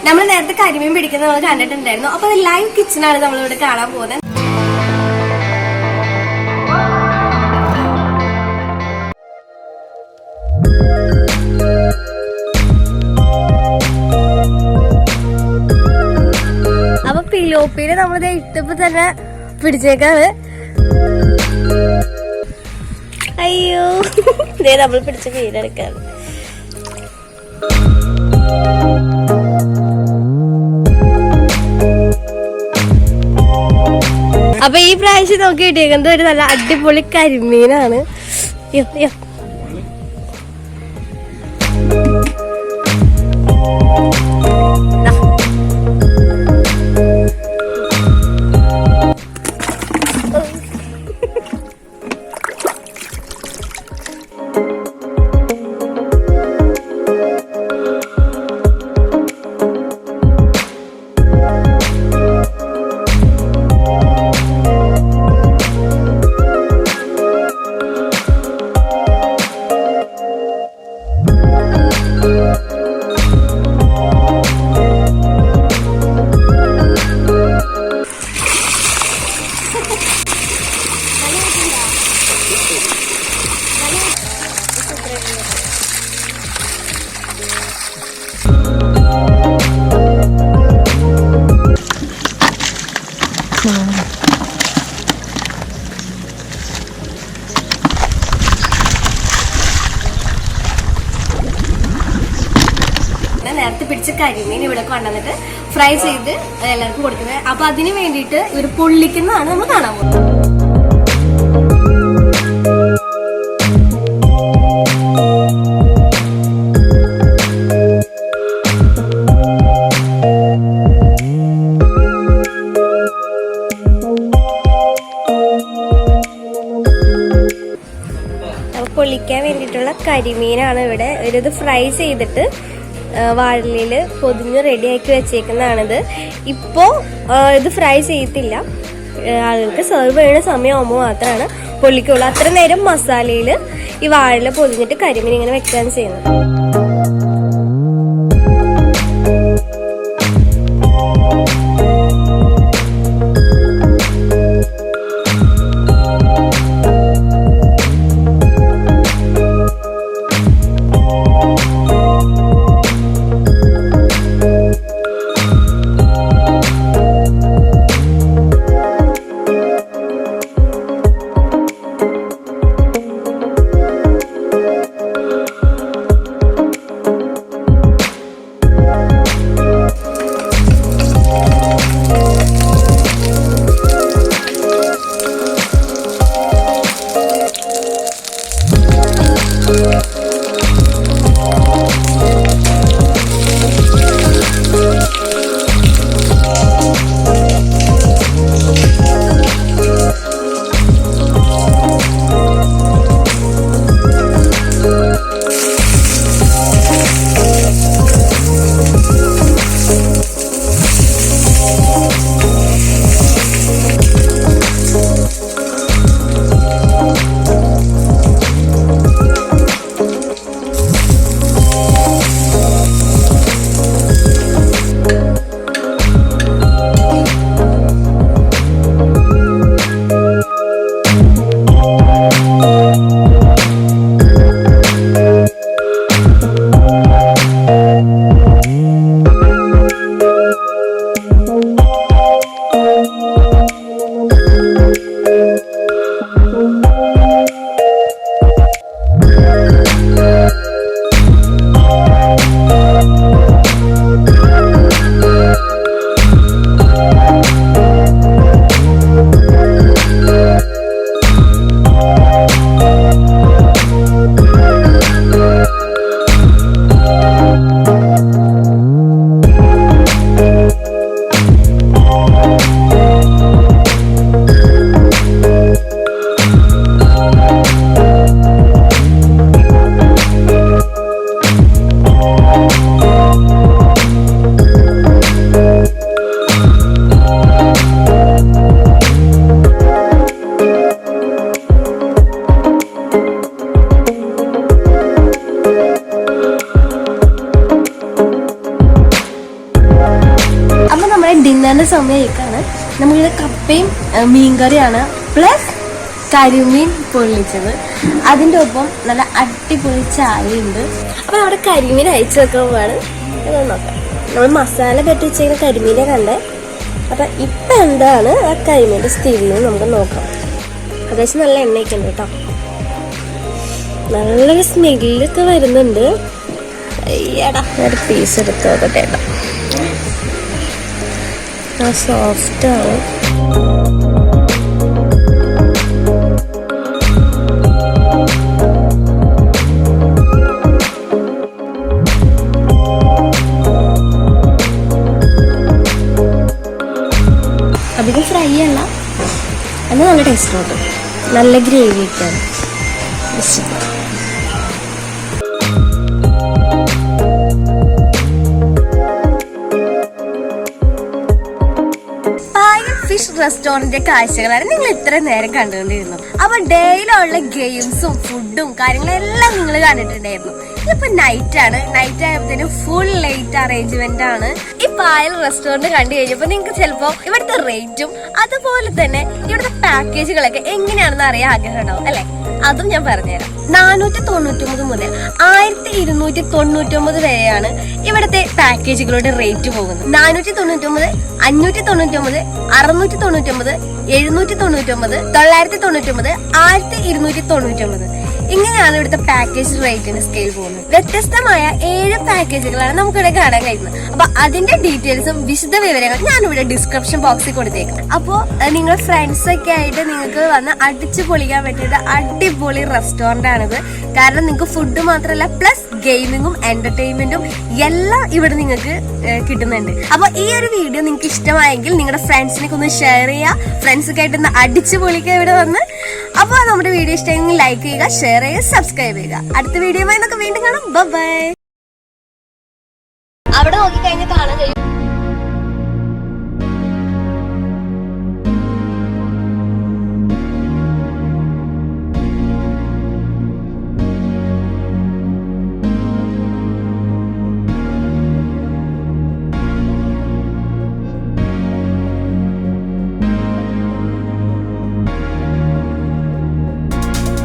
നമ്മൾ നേരത്തെ കരിമീൻ പിടിക്കുന്നത് നമ്മൾ കണ്ടിട്ടുണ്ടായിരുന്നു. അപ്പൊ ലൈവ് കിച്ചണാണ് നമ്മളിവിടെ കാണാൻ പോകുന്നത്. അപ്പൊ പിലോപ്പിയില് നമ്മളിത് ഇട്ടപ്പോ തന്നെ പിടിച്ചേക്കാണ്. അയ്യോ, ഇതേ നമ്മൾ പിടിച്ച മീനെടുക്കാണ്. അപ്പൊ ഈ പ്രാവശ്യം നോക്കി കിട്ടിയേക്കുന്നത് ഒരു നല്ല അടിപൊളി കരിമീനാണ്. നേരത്തെ പിടിച്ച കരിമീൻ ഇവിടെ കൊണ്ടുവന്നിട്ട് ഫ്രൈ ചെയ്ത് എല്ലാവർക്കും കൊടുക്കുന്നത്. അപ്പൊ അതിന് വേണ്ടിയിട്ട് ഇവർ പൊള്ളിക്കുന്നതാണ് നമ്മൾ കാണാൻ പോകുന്നത്. പൊള്ളിക്കാൻ വേണ്ടിയിട്ടുള്ള കരിമീനാണ് ഇവിടെ. ഇത് ഫ്രൈ ചെയ്തിട്ട് വാഴയില് പൊതിഞ്ഞ് റെഡിയാക്കി വെച്ചേക്കുന്നതാണിത്. ഇപ്പോ ഇത് ഫ്രൈ ചെയ്യത്തില്ല, ആളുകൾക്ക് സെർവ് ചെയ്യുന്ന സമയമാകുമ്പോൾ മാത്രമാണ് പൊള്ളിക്കുള്ളൂ. അത്ര നേരം മസാലയിൽ ഈ വാഴയില പൊതിഞ്ഞിട്ട് കരിമീൻ ഇങ്ങനെ വെക്കുകയാണ് ചെയ്യുന്നത്. ഡിന്നറിന്റെ സമയത്തേക്കാണ്. നമുക്കിത് കപ്പയും മീൻകറിയാണ് പ്ലസ് കരിമീൻ പൊള്ളിച്ചത്. അതിൻ്റെ ഒപ്പം നല്ല അടിപൊളി ചായയുണ്ട്. അപ്പോൾ നമ്മുടെ കരിമീൻ അയച്ചു വെക്കുമ്പോഴാണ് നോക്കാം. നമ്മൾ മസാല പറ്റി വെച്ചിരിക്കുന്ന കരിമീനെ കണ്ടേ. അപ്പം ഇപ്പം എന്താണ് ആ കരിമീൻ്റെ സ്ഥിതി എന്ന് നമുക്ക് നോക്കാം. അത്യാവശ്യം നല്ല എണ്ണയൊക്കെ ഉണ്ട് കേട്ടോ. നല്ലൊരു സ്മെല്ലൊക്കെ വരുന്നുണ്ട്. അയ്യടാ, ഒരു പീസ് എടുത്ത് നോക്കട്ടെ കേട്ടോ. ആ സോഫ്റ്റാണ്. അധികം ഫ്രൈ അല്ല, എന്നാൽ നല്ല ടേസ്റ്റ് ഉണ്ട്. നല്ല ഗ്രേവി ഒക്കെയാണ്. ഫിഷ് റെസ്റ്റോറന്റ് കാഴ്ചകളാണ് നിങ്ങൾ ഇത്ര നേരം കണ്ടുകൊണ്ടിരുന്നത്. അപ്പൊ ഡെയിലുള്ള ഗെയിംസും ഫുഡും കാര്യങ്ങളെല്ലാം നിങ്ങൾ കണ്ടിട്ടുണ്ടായിരുന്നു. ഇതിപ്പോ നൈറ്റ് ആണ്. നൈറ്റ് ആയപ്പോഴത്തേനും ഫുൾ ലൈറ്റ് അറേഞ്ച്മെന്റ് ആണ്. ഈ പായൽ റെസ്റ്റോറന്റ് കണ്ടു കഴിഞ്ഞപ്പോ നിങ്ങൾക്ക് ചിലപ്പോ ഇവിടുത്തെ റേറ്റും അതുപോലെ തന്നെ ഇവിടുത്തെ പാക്കേജുകളൊക്കെ എങ്ങനെയാണെന്ന് അറിയാൻ ആഗ്രഹം ഉണ്ടാവും അല്ലെ? അതും ഞാൻ പറഞ്ഞുതരാം. 499 മുതൽ 1299 വരെയാണ് ഇവിടുത്തെ പാക്കേജുകളുടെ റേറ്റ് പോകുന്നത്. 499, 599, 699, 799, 999, 1299 ഇങ്ങനെയാണ് ഇവിടുത്തെ പാക്കേജ് റേറ്റിന് സ്കെയിൽ പോകുന്നത്. വ്യത്യസ്തമായ 7 പാക്കേജുകളാണ് നമുക്കിവിടെ കാണാൻ കഴിയുന്നത്. അപ്പൊ അതിന്റെ ഡീറ്റെയിൽസും വിശദ വിവരങ്ങൾ ഞാനിവിടെ ഡിസ്ക്രിപ്ഷൻ ബോക്സിൽ കൊടുത്തേക്കും. അപ്പോൾ നിങ്ങളുടെ ഫ്രണ്ട്സ് ഒക്കെ ആയിട്ട് നിങ്ങൾക്ക് വന്ന് അടിച്ചു പൊളിക്കാൻ പറ്റിയത് അടിപൊളി റെസ്റ്റോറന്റ് ആണിത്. കാരണം നിങ്ങൾക്ക് ഫുഡ് മാത്രമല്ല പ്ലസ് ഗെയിമിങ്ങും എന്റർടൈൻമെന്റും എല്ലാം ഇവിടെ നിങ്ങൾക്ക് കിട്ടുന്നുണ്ട്. അപ്പൊ ഈ ഒരു വീഡിയോ നിങ്ങൾക്ക് ഇഷ്ടമായെങ്കിൽ നിങ്ങളുടെ ഫ്രണ്ട്സിനൊക്കെ ഒന്ന് ഷെയർ ചെയ്യുക. ഫ്രണ്ട്സൊക്കെ ആയിട്ട് ഒന്ന് അടിച്ചു പൊളിക്കുക ഇവിടെ വന്ന്. അപ്പോൾ നമ്മുടെ വീഡിയോ ഇഷ്ടമെങ്കിൽ ലൈക്ക് ചെയ്യുക, ഷെയർ ചെയ്യുക, സബ്സ്ക്രൈബ് ചെയ്യുക. അടുത്ത വീഡിയോയുമായി നമുക്ക് വീണ്ടും കാണാം. ബൈ.